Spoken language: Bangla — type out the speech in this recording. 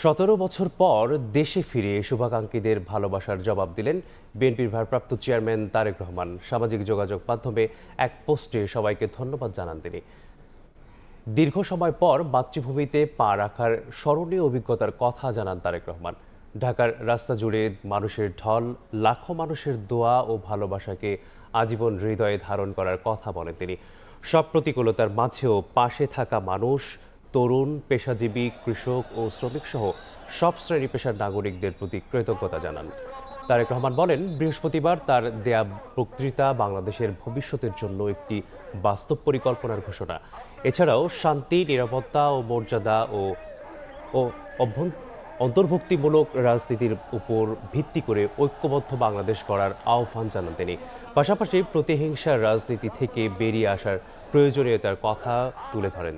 ১৭ বছর পর দেশে ফিরে শুভাকাঙ্ক্ষীদের ভালোবাসার জবাব দিলেন বিএনপির ভারপ্রাপ্ত চেয়ারম্যান তারেক রহমান। সামাজিক যোগাযোগ মাধ্যমে এক পোস্টে সবাইকে ধন্যবাদ জানান তিনি। দীর্ঘ সময় পর মাতৃভূমিতে পা রাখার স্মরণীয় অভিজ্ঞতার কথা জানান তারেক রহমান। ঢাকার রাস্তা জুড়ে মানুষের ঢল, লাখো মানুষের দোয়া ও ভালোবাসাকে আজীবন হৃদয়ে ধারণ করার কথা বলেন তিনি। সব প্রতিকূলতার মাঝেও পাশে থাকা মানুষ, তরুণ, পেশাজীবী, কৃষক ও শ্রমিক সহ সব শ্রেণী পেশার নাগরিকদের প্রতি কৃতজ্ঞতা জানান। তারেক রহমান বলেন, বৃহস্পতিবার তার দেয়া বক্তৃতা বাংলাদেশের ভবিষ্যতের জন্য একটি বাস্তব পরিকল্পনার ঘোষণা। এছাড়াও শান্তি, নিরাপত্তা ও মর্যাদা ও ও অন্তর্ভুক্তিমূলক রাজনীতির উপর ভিত্তি করে ঐক্যবদ্ধ বাংলাদেশ গড়ার আহ্বান জানান তিনি। পাশাপাশি প্রতিহিংসার রাজনীতি থেকে বেরিয়ে আসার প্রয়োজনীয়তার কথা তুলে ধরেন।